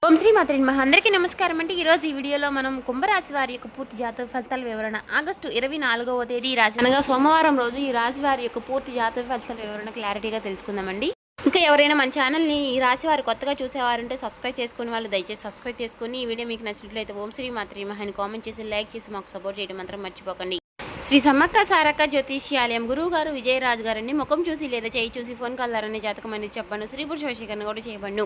ఓం శ్రీ మాత్రే నమః. అందరికీ నమస్కారం అండి. ఈరోజు ఈ వీడియోలో మనం కుంభరాశి వారి యొక్క పూర్తి జాతక ఫలితాల వివరణ ఆగస్టు 24వ తేదీ రాశి అనగా సోమవారం రోజు ఈ రాశి వారి యొక్క పూర్తి జాతక ఫలితాల వివరణ క్లారిటీగా తెలుసుకుందామండి. ఇంకా ఎవరైనా మన ఛానల్ని ఈ రాశి వారు కొత్తగా చూసేవారంటే సబ్స్క్రైబ్ చేసుకుని వాళ్ళు దయచేసి సబ్స్క్రైబ్ చేసుకుని ఈ వీడియో మీకు నచ్చినట్లయితే ఓం శ్రీ మాత్రే నమః అని కామెంట్ చేసి లైక్ చేసి మాకు సపోర్ట్ చేయడం మాత్రం మర్చిపోకండి. శ్రీ సమ్మక్క సారక్క జ్యోతిష్యాలయం గురువు గారు విజయరాజు గారిని ముఖం చూసి లేదా చేయి చూసి ఫోన్ కాల్ ద్వారానే జాతకం అనేది చెప్పండి. స్త్రీ పురుష వశీకరణ కూడా చేయబడి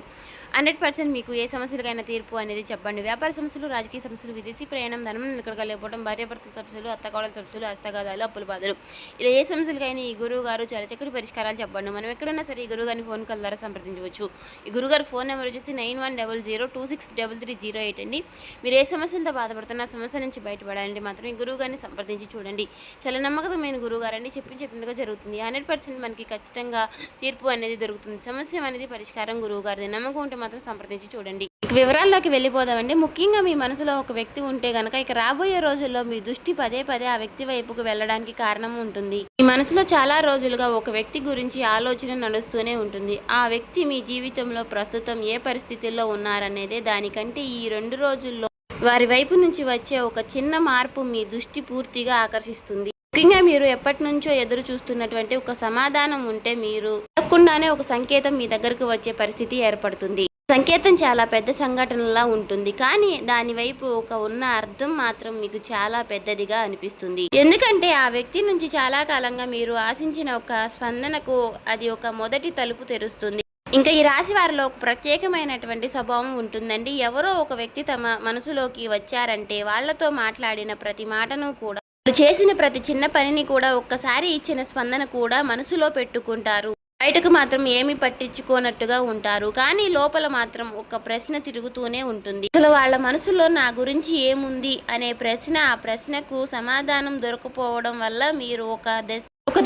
100% మీకు ఏ సమస్యలకైనా తీర్పు అనేది చెప్పండి. వ్యాపార సమస్యలు, రాజకీయ సమస్యలు, విదేశీ ప్రయాణం, ధనం నిలకడగా లేకపోవడం, భార్యాభర్తల సమస్యలు, అత్తకోడల సమస్యలు, హస్తగాదాలు, అప్పుల బాధలు, ఇలా ఏ సమస్యలకైనా ఈ గురువు గారు చాలా చక్కటి పరిష్కారాలు చెప్పండి. మనం ఎక్కడైనా సరే ఈ గురువు గారిని ఫోన్ కాల్ ద్వారా సంప్రదించవచ్చు. ఈ గురుగారు ఫోన్ నెంబర్ వచ్చేసి 9100263308 అండి. మీరు ఏ సమస్యలతో బాధపడుతున్నా సమస్య నుంచి బయటపడాలంటే మాత్రం ఈ గురువు గారిని సంప్రదించి చూడండి. చాలా నమ్మకమైన గురువు గారండి. చెప్పినట్టుగా జరుగుతుంది. 100% మనకి ఖచ్చితంగా తీర్పు అనేది దొరుకుతుంది. సమస్య అనేది పరిష్కారం గురువు గారిది. నమ్మకం ఉంటే మాత్రం సంప్రదించి చూడండి. వివరాల్లోకి వెళ్ళిపోదామండి. ముఖ్యంగా మీ మనసులో ఒక వ్యక్తి ఉంటే గనక ఇక రాబోయే రోజుల్లో మీ దృష్టి పదే ఆ వ్యక్తి వైపుకు వెళ్ళడానికి కారణం ఉంటుంది. మీ మనసులో చాలా రోజులుగా ఒక వ్యక్తి గురించి ఆలోచన నడుస్తూనే ఉంటుంది. ఆ వ్యక్తి మీ జీవితంలో ప్రస్తుతం ఏ పరిస్థితుల్లో ఉన్నారనేదే దానికంటే ఈ 2 రోజుల్లో వారి వైపు నుంచి వచ్చే ఒక చిన్న మార్పు మీ దృష్టి పూర్తిగా ఆకర్షిస్తుంది. ముఖ్యంగా మీరు ఎప్పటి నుంచో ఎదురు చూస్తున్నటువంటి ఒక సమాధానం ఉంటే మీరు అడగకుండానే ఒక సంకేతం మీ దగ్గరకు వచ్చే పరిస్థితి ఏర్పడుతుంది. సంకేతం చాలా పెద్ద సంఘటనలా ఉంటుంది, కానీ దాని వైపు ఉన్న అర్థం మాత్రం మీకు చాలా పెద్దదిగా అనిపిస్తుంది. ఎందుకంటే ఆ వ్యక్తి నుంచి చాలా కాలంగా మీరు ఆశించిన ఒక స్పందనకు అది ఒక మొదటి తలుపు తెరుస్తుంది. ఇంకా ఈ రాశి వారిలో ఒక ప్రత్యేకమైనటువంటి స్వభావం ఉంటుందండి. ఎవరో ఒక వ్యక్తి తమ మనసులోకి వచ్చారంటే వాళ్లతో మాట్లాడిన ప్రతి మాటను కూడా, వాళ్ళు చేసిన ప్రతి చిన్న పనిని కూడా, ఒక్కసారి ఇచ్చిన స్పందన కూడా మనసులో పెట్టుకుంటారు. బయటకు మాత్రం ఏమి పట్టించుకోనట్టుగా ఉంటారు, కానీ లోపల మాత్రం ఒక ప్రశ్న తిరుగుతూనే ఉంటుంది. అసలు వాళ్ళ మనసులో నా గురించి ఏముంది అనే ప్రశ్న, ఆ ప్రశ్నకు సమాధానం దొరకపోవడం వల్ల మీరు ఒక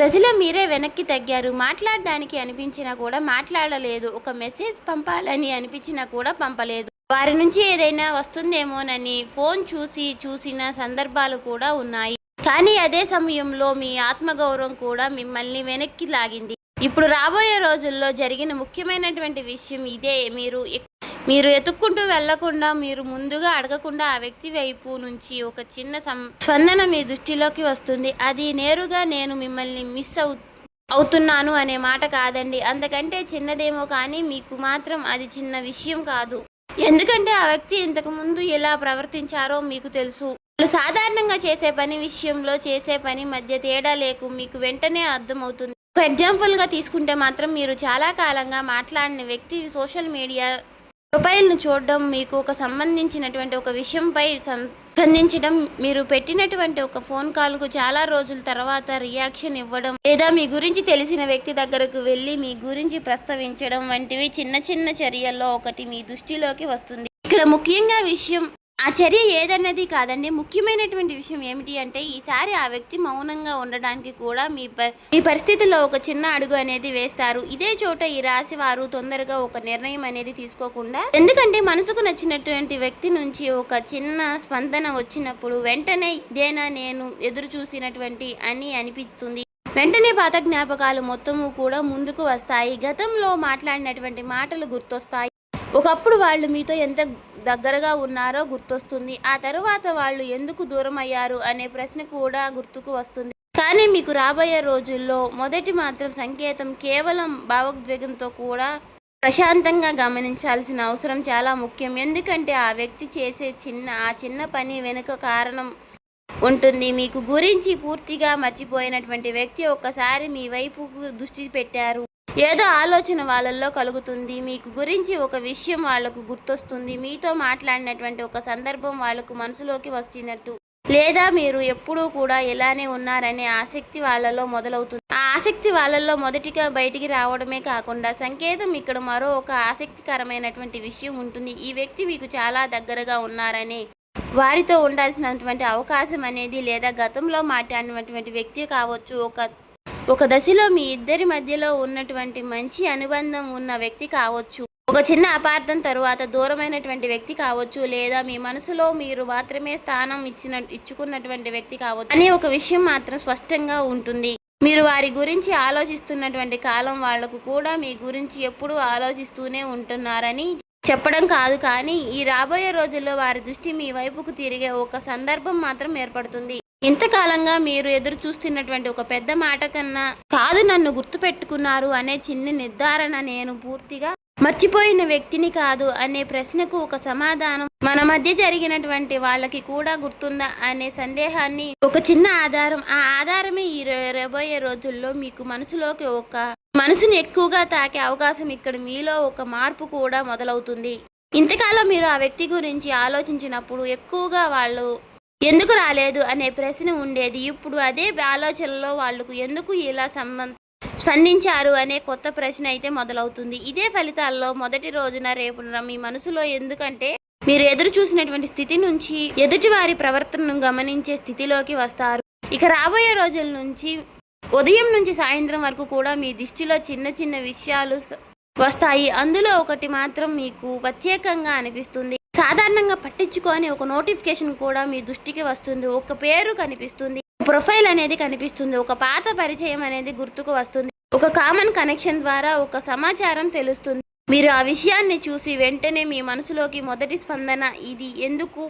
దశలో మీరే వెనక్కి తగ్గారు. మాట్లాడడానికి అనిపించినా కూడా మాట్లాడలేదు. ఒక మెసేజ్ పంపాలని అనిపించినా కూడా పంపలేదు. వారి నుంచి ఏదైనా వస్తుందేమోనని ఫోన్ చూసిన సందర్భాలు కూడా ఉన్నాయి. కానీ అదే సమయంలో మీ ఆత్మగౌరవం కూడా మిమ్మల్ని వెనక్కి లాగింది. ఇప్పుడు రాబోయే రోజుల్లో జరిగిన ముఖ్యమైనటువంటి విషయం ఇదే. మీరు ఎత్తుక్కుంటూ వెళ్లకుండా, మీరు ముందుగా అడగకుండా ఆ వ్యక్తి వైపు నుంచి ఒక చిన్న స్పందన మీ దృష్టిలోకి వస్తుంది. అది నేరుగా నేను మిమ్మల్ని మిస్ అవుతున్నాను అనే మాట కాదండి. అంతకంటే చిన్నదేమో, కానీ మీకు మాత్రం అది చిన్న విషయం కాదు. ఎందుకంటే ఆ వ్యక్తి ఇంతకు ముందు ఎలా ప్రవర్తించారో మీకు తెలుసు. వాళ్ళు సాధారణంగా చేసే పని విషయంలో చేసే పని మధ్య తేడా మీకు వెంటనే అర్థమవుతుంది. ఒక ఎగ్జాంపుల్గా తీసుకుంటే మాత్రం మీరు చాలా కాలంగా మాట్లాడిన వ్యక్తి సోషల్ మీడియా ప్రొఫైల్ను చూడడం, మీకు ఒక సంబంధించినటువంటి ఒక విషయంపై స్పందించడం, మీరు పెట్టినటువంటి ఒక ఫోన్ కాల్కు చాలా రోజుల తర్వాత రియాక్షన్ ఇవ్వడం, లేదా మీ గురించి తెలిసిన వ్యక్తి దగ్గరకు వెళ్ళి మీ గురించి ప్రస్తావించడం వంటివి చిన్న చర్యల్లో ఒకటి మీ దృష్టిలోకి వస్తుంది. ఇక్కడ ముఖ్యంగా విషయం ఆ చర్య ఏదన్నది కాదండి. ముఖ్యమైనటువంటి విషయం ఏమిటి అంటే ఈసారి ఆ వ్యక్తి మౌనంగా ఉండడానికి కూడా మీ పరిస్థితుల్లో ఒక చిన్న అడుగు అనేది వేస్తారు. ఇదే చోట ఈ రాశి వారు తొందరగా ఒక నిర్ణయం అనేది తీసుకోకుండా, ఎందుకంటే మనసుకు నచ్చినటువంటి వ్యక్తి నుంచి ఒక చిన్న స్పందన వచ్చినప్పుడు వెంటనే ఇదేనా నేను ఎదురు చూసినటువంటి అని అనిపిస్తుంది. వెంటనే పాత జ్ఞాపకాలు మొత్తము కూడా ముందుకు వస్తాయి. గతంలో మాట్లాడినటువంటి మాటలు గుర్తొస్తాయి. ఒకప్పుడు వాళ్ళు మీతో ఎంత దగ్గరగా ఉన్నారో గుర్తొస్తుంది. ఆ తరువాత వాళ్ళు ఎందుకు దూరం అయ్యారు అనే ప్రశ్న కూడా గుర్తుకు వస్తుంది. కానీ మీకు రాబోయే రోజుల్లో మొదటి మాత్రం సంకేతం కేవలం భావోద్వేగంతో కూడా ప్రశాంతంగా గమనించాల్సిన అవసరం చాలా ముఖ్యం. ఎందుకంటే ఆ వ్యక్తి చేసే చిన్న పని వెనుక కారణం ఉంటుంది. మీకు గురించి పూర్తిగా మర్చిపోయినటువంటి వ్యక్తి ఒక్కసారి మీ వైపుకు దృష్టి పెట్టారు. ఏదో ఆలోచన వాళ్ళల్లో కలుగుతుంది. మీకు గురించి ఒక విషయం వాళ్లకు గుర్తొస్తుంది. మీతో మాట్లాడినటువంటి ఒక సందర్భం వాళ్లకు మనసులోకి వచ్చినట్టు, లేదా మీరు ఎప్పుడూ కూడా ఇలానే ఉన్నారనే ఆసక్తి వాళ్ళలో మొదలవుతుంది. ఆ ఆసక్తి వాళ్ళల్లో మొదటిగా బయటికి రావడమే కాకుండా సంకేతం ఇక్కడ మరో ఒక ఆసక్తికరమైనటువంటి విషయం ఉంటుంది. ఈ వ్యక్తి మీకు చాలా దగ్గరగా ఉన్నారనే వారితో ఉండాల్సినటువంటి అవకాశం అనేది, లేదా గతంలో మాట్లాడినటువంటి వ్యక్తి కావచ్చు, ఒక దశలో మీ ఇద్దరి మధ్యలో ఉన్నటువంటి మంచి అనుబంధం ఉన్న వ్యక్తి కావచ్చు, ఒక చిన్న అపార్థం తరువాత దూరమైనటువంటి వ్యక్తి కావచ్చు, లేదా మీ మనసులో మీరు మాత్రమే స్థానం ఇచ్చుకున్నటువంటి వ్యక్తి కావచ్చు అనే ఒక విషయం మాత్రం స్పష్టంగా ఉంటుంది. మీరు వారి గురించి ఆలోచిస్తున్నటువంటి కాలం వాళ్లకు కూడా మీ గురించి ఎప్పుడూ ఆలోచిస్తూనే ఉంటున్నారని చెప్పడం కాదు, కానీ ఈ రాబోయే రోజుల్లో వారి దృష్టి మీ వైపుకు తిరిగే ఒక సందర్భం మాత్రం ఏర్పడుతుంది. ఇంతకాలంగా మీరు ఎదురు చూస్తున్నటువంటి ఒక పెద్ద మాట కన్నా కాదు, నన్ను గుర్తుపెట్టుకున్నారు అనే చిన్న నిర్ధారణ, నేను పూర్తిగా మర్చిపోయిన వ్యక్తిని కాదు అనే ప్రశ్నకు ఒక సమాధానం, మన మధ్య జరిగినటువంటి వాళ్ళకి కూడా గుర్తుందా అనే సందేహాన్ని ఒక చిన్న ఆధారం. ఆ ఆధారమే ఈ రాబోయే రోజుల్లో మీకు మనసుని ఎక్కువగా తాకే అవకాశం. ఇక్కడ మీలో ఒక మార్పు కూడా మొదలవుతుంది. ఇంతకాలం మీరు ఆ వ్యక్తి గురించి ఆలోచించినప్పుడు ఎక్కువగా వాళ్ళు ఎందుకు రాలేదు అనే ప్రశ్న ఉండేది. ఇప్పుడు అదే ఆలోచనలో వాళ్ళకు ఎందుకు ఇలా స్పందించారు అనే కొత్త ప్రశ్న అయితే మొదలవుతుంది. ఇదే ఫలితాల్లో మొదటి రోజున రేపున మీ మనసులో, ఎందుకంటే మీరు ఎదురు చూసినటువంటి స్థితి నుంచి ఎదుటి వారి ప్రవర్తనను గమనించే స్థితిలోకి వస్తారు. ఇక రాబోయే రోజుల నుంచి ఉదయం నుంచి సాయంత్రం వరకు కూడా మీ దృష్టిలో చిన్న చిన్న విషయాలు వస్తాయి. అందులో ఒకటి మాత్రం మీకు ప్రత్యేకంగా అనిపిస్తుంది. సాధారణంగా పట్టించుకొని ఒక నోటిఫికేషన్ కూడా మీ దృష్టికి వస్తుంది. ఒక పేరు కనిపిస్తుంది, ప్రొఫైల్ అనేది కనిపిస్తుంది, ఒక పాత పరిచయం అనేది గుర్తుకు వస్తుంది, ఒక కామన్ కనెక్షన్ ద్వారా ఒక సమాచారం తెలుస్తుంది. మీరు ఆ విషయాన్ని చూసి వెంటనే మీ మనసులోకి మొదటి స్పందన ఇది ఎందుకు,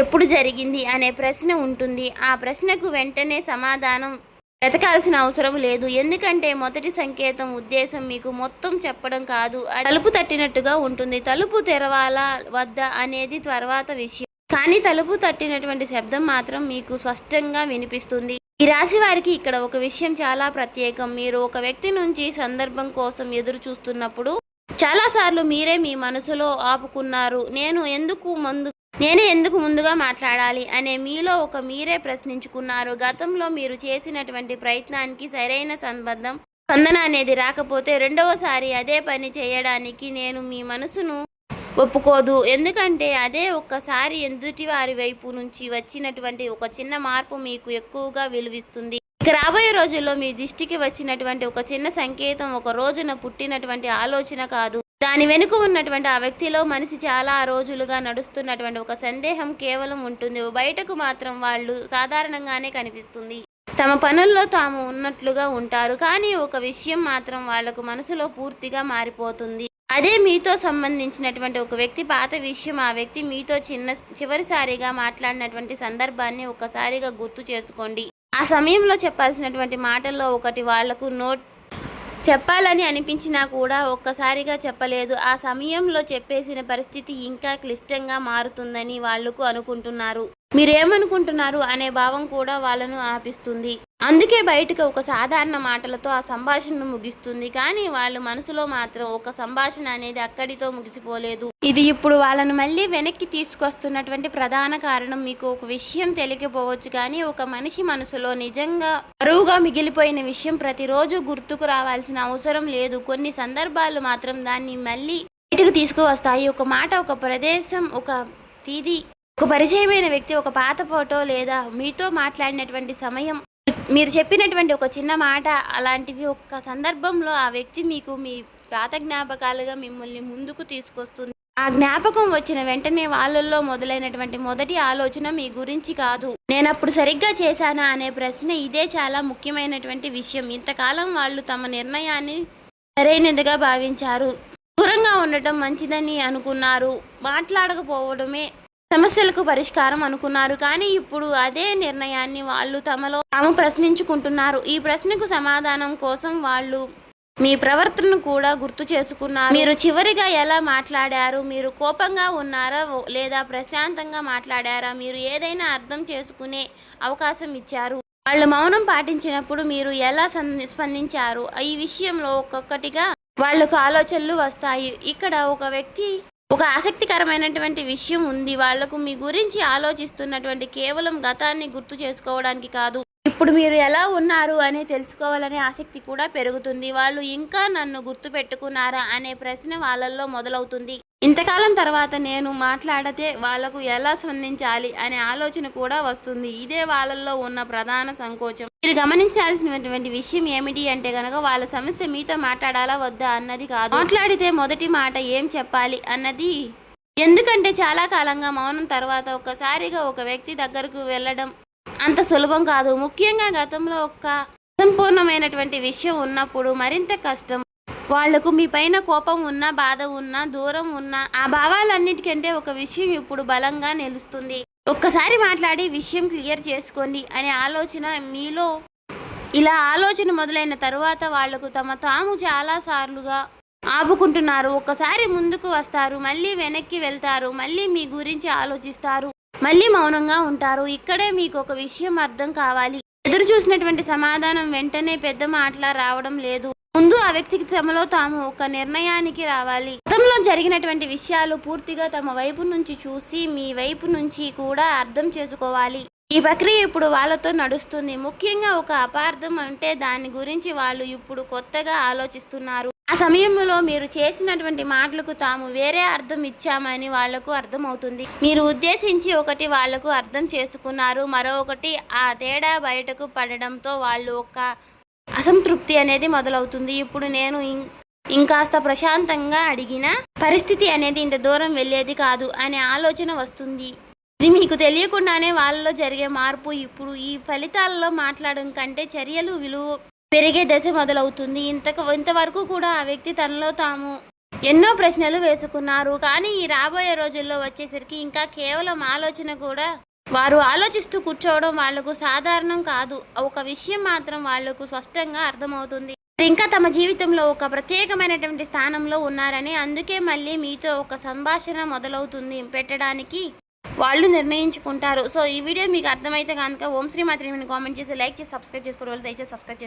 ఎప్పుడు జరిగింది అనే ప్రశ్న ఉంటుంది. ఆ ప్రశ్నకు వెంటనే సమాధానం వెతకాల్సిన అవసరం లేదు. ఎందుకంటే మొదటి సంకేతం ఉద్దేశం మీకు మొత్తం చెప్పడం కాదు, తలుపు తట్టినట్టుగా ఉంటుంది. తలుపు తెరవాలా వద్దా అనేది తర్వాత విషయం, కానీ తలుపు తట్టినటువంటి శబ్దం మాత్రం మీకు స్పష్టంగా వినిపిస్తుంది. ఈ రాశి వారికి ఇక్కడ ఒక విషయం చాలా ప్రత్యేకం. మీరు ఒక వ్యక్తి నుంచి సందర్భం కోసం ఎదురు చూస్తున్నప్పుడు చాలాసార్లు మీరే మీ మనసులో ఆపుకున్నారు. నేనే ఎందుకు ముందుగా మాట్లాడాలి అనే మీలో మీరే ప్రశ్నించుకున్నారు. గతంలో మీరు చేసినటువంటి ప్రయత్నానికి సరైన స్పందన అనేది రాకపోతే రెండవసారి అదే పని చేయడానికి నేను మీ మనసును ఒప్పుకోదు. ఎందుకంటే అదే ఒక్కసారి ఎదుటి వారి వైపు నుంచి వచ్చినటువంటి ఒక చిన్న మార్పు మీకు ఎక్కువగా విలువిస్తుంది. ఇక రాబోయే రోజుల్లో మీ దృష్టికి వచ్చినటువంటి ఒక చిన్న సంకేతం ఒక రోజున పుట్టినటువంటి ఆలోచన కాదు, దాని వెనుక ఉన్నటువంటి ఆ వ్యక్తిలో మనిషి చాలా రోజులుగా నడుస్తున్నటువంటి ఒక సందేహం కేవలం ఉంటుంది. బయటకు మాత్రం వాళ్ళు సాధారణంగానే కనిపిస్తుంది, తమ పనుల్లో తాము ఉన్నట్లుగా ఉంటారు, కానీ ఒక విషయం మాత్రం వాళ్లకు మనసులో పూర్తిగా మారిపోతుంది. అదే మీతో సంబంధించినటువంటి ఒక వ్యక్తి పాత విషయం. ఆ వ్యక్తి మీతో చివరిసారిగా మాట్లాడినటువంటి సందర్భాన్ని ఒకసారిగా గుర్తు చేసుకోండి. ఆ సమయంలో చెప్పాల్సినటువంటి మాటల్లో ఒకటి వాళ్లకు చెప్పాలని అనిపించినా కూడా ఒక్కసారిగా చెప్పలేదు. ఆ సమయంలో చెప్పేసిన పరిస్థితి ఇంకా క్లిష్టంగా మారుతుందని వాళ్లకు అనుకుంటున్నారు. మీరేమనుకుంటున్నారు అనే భావం కూడా వాళ్ళను ఆపిస్తుంది. అందుకే బయటకు ఒక సాధారణ మాటలతో ఆ సంభాషణను ముగిస్తుంది, కానీ వాళ్ళ మనసులో మాత్రం ఒక సంభాషణ అనేది అక్కడితో ముగిసిపోలేదు. ఇది ఇప్పుడు వాళ్ళను మళ్ళీ వెనక్కి తీసుకొస్తున్నటువంటి ప్రధాన కారణం. మీకు ఒక విషయం తెలియకపోవచ్చు, కానీ ఒక మనిషి మనసులో నిజంగా బరువుగా మిగిలిపోయిన విషయం ప్రతిరోజు గుర్తుకు రావాల్సిన అవసరం లేదు. కొన్ని సందర్భాలు మాత్రం దాన్ని మళ్ళీ బయటకు తీసుకువస్తాయి. ఒక మాట, ఒక ప్రదేశం, ఒక తేదీ, ఒక పరిచయమైన వ్యక్తి, ఒక పాత ఫోటో, లేదా మీతో మాట్లాడినటువంటి సమయం, మీరు చెప్పినటువంటి ఒక చిన్న మాట, అలాంటివి ఒక్క సందర్భంలో ఆ వ్యక్తి మీకు మీ పాత జ్ఞాపకాలుగా మిమ్మల్ని ముందుకు తీసుకొస్తుంది. ఆ జ్ఞాపకం వచ్చిన వెంటనే వాళ్ళల్లో మొదలైనటువంటి మొదటి ఆలోచన మీ గురించి కాదు, నేనప్పుడు సరిగ్గా చేశానా అనే ప్రశ్న. ఇదే చాలా ముఖ్యమైనటువంటి విషయం. ఇంతకాలం వాళ్ళు తమ నిర్ణయాన్ని సరైనదిగా భావించారు, దూరంగా ఉండటం మంచిదని అనుకున్నారు, మాట్లాడకపోవడమే సమస్యలకు పరిష్కారం అనుకున్నారు. కానీ ఇప్పుడు అదే నిర్ణయాన్ని వాళ్ళు తమలో తాము ప్రశ్నించుకుంటున్నారు. ఈ ప్రశ్నకు సమాధానం కోసం వాళ్ళు మీ ప్రవర్తనను కూడా గుర్తు చేసుకున్నారు. మీరు చివరిగా ఎలా మాట్లాడారు? మీరు కోపంగా ఉన్నారా లేదా ప్రశాంతంగా మాట్లాడారా? మీరు ఏదైనా అర్థం చేసుకునే అవకాశం ఇచ్చారు? వాళ్ళు మౌనం పాటించినప్పుడు మీరు ఎలా స్పందించారు? ఈ విషయంలో ఒక్కొక్కటిగా వాళ్ళకు ఆలోచనలు వస్తాయి. ఇక్కడ ఒక ఆసక్తికరమైనటువంటి విషయం ఉంది. వాళ్లకు మీ గురించి ఆలోచిస్తున్నటువంటి కేవలం గతాన్ని గుర్తు చేసుకోవడానికి కాదు, ఇప్పుడు మీరు ఎలా ఉన్నారు అని తెలుసుకోవాలనే ఆసక్తి కూడా పెరుగుతుంది. వాళ్ళు ఇంకా నన్ను గుర్తు పెట్టుకున్నారా అనే ప్రశ్న వాళ్ళల్లో మొదలవుతుంది. ఇంతకాలం తర్వాత నేను మాట్లాడితే వాళ్లకు ఎలా స్పందించాలి అనే ఆలోచన కూడా వస్తుంది. ఇదే వాళ్ళల్లో ఉన్న ప్రధాన సంకోచం. మీరు గమనించాల్సినటువంటి విషయం ఏమిటి అంటే కనుక, వాళ్ళ సమస్య మీతో మాట్లాడాలా వద్దా అన్నది కాదు, మాట్లాడితే మొదటి మాట ఏం చెప్పాలి అన్నది. ఎందుకంటే చాలా కాలంగా మౌనం తర్వాత ఒక్కసారిగా ఒక వ్యక్తి దగ్గరకు వెళ్ళడం అంత సులభం కాదు. ముఖ్యంగా గతంలో ఒక అసంపూర్ణమైనటువంటి విషయం ఉన్నప్పుడు మరింత కష్టం. వాళ్లకు మీ పైన కోపం ఉన్నా, బాధ ఉన్నా, దూరం ఉన్నా ఆ భావాలన్నిటికంటే ఒక విషయం ఇప్పుడు బలంగా నిలుస్తుంది. ఒక్కసారి మాట్లాడి విషయం క్లియర్ చేసుకోండి అనే ఆలోచన మీలో ఇలా ఆలోచన మొదలైన తరువాత వాళ్లకు తాము చాలా సార్లుగా ఆపుకుంటున్నారు. ఒక్కసారి ముందుకు వస్తారు, మళ్ళీ వెనక్కి వెళ్తారు, మళ్ళీ మీ గురించి ఆలోచిస్తారు, మళ్ళీ మౌనంగా ఉంటారు. ఇక్కడే మీకు ఒక విషయం అర్థం కావాలి. ఎదురు చూసినటువంటి సమాధానం వెంటనే పెద్ద మాటలా రావడం లేదు. ముందు ఆ వ్యక్తికి తమలో తాము ఒక నిర్ణయానికి రావాలి. గతంలో జరిగినటువంటి విషయాలు పూర్తిగా తమ వైపు నుంచి చూసి మీ వైపు నుంచి కూడా అర్థం చేసుకోవాలి. ఈ ప్రక్రియ ఇప్పుడు వాళ్ళతో నడుస్తుంది. ముఖ్యంగా ఒక అపార్థం అంటే దాని గురించి వాళ్ళు ఇప్పుడు కొత్తగా ఆలోచిస్తున్నారు. ఆ సమయంలో మీరు చేసినటువంటి మాటలకు తాము వేరే అర్థం ఇచ్చామని వాళ్లకు అర్థమవుతుంది. మీరు ఉద్దేశించి ఒకటి వాళ్లకు అర్థం చేసుకున్నారు, మరొకటి ఆ తేడా బయటకు పడడంతో వాళ్ళు ఒక అసంతృప్తి అనేది మొదలవుతుంది. ఇప్పుడు నేను ఇంకాస్త ప్రశాంతంగా అడిగిన పరిస్థితి అనేది ఇంత దూరం వెళ్ళేది కాదు అనే ఆలోచన వస్తుంది. ఇది మీకు తెలియకుండానే వాళ్ళలో జరిగే మార్పు ఇప్పుడు ఈ ఫలితాలలో మాట్లాడడం కంటే చర్యలు విలువ పెరిగే దశ మొదలవుతుంది. ఇంతవరకు కూడా ఆ వ్యక్తి తనలో తాము ఎన్నో ప్రశ్నలు వేసుకున్నారు. కానీ ఈ రాబోయే రోజుల్లో వచ్చేసరికి ఇంకా కేవలం ఆలోచన కూడా వారు ఆలోచిస్తూ కూర్చోవడం వాళ్లకు సాధారణం కాదు. ఒక విషయం మాత్రం వాళ్లకు స్పష్టంగా అర్థమవుతుంది. ఇంకా తమ జీవితంలో ఒక ప్రత్యేకమైనటువంటి స్థానంలో ఉన్నారని, అందుకే మళ్ళీ మీతో ఒక సంభాషణ మొదలవుతుంది పెట్టడానికి వాళ్ళు నిర్ణయించుకుంటారు. సో ఈ వీడియో మీకు అర్థమైతే కనుక ఓం శ్రీ మాత్రమే కామెంట్ చేసి లైక్ చేసి సబ్స్క్రైబ్ చేసుకోవడం వల్ల దయచేసి సబ్స్క్రైబ్ చేసుకోండి.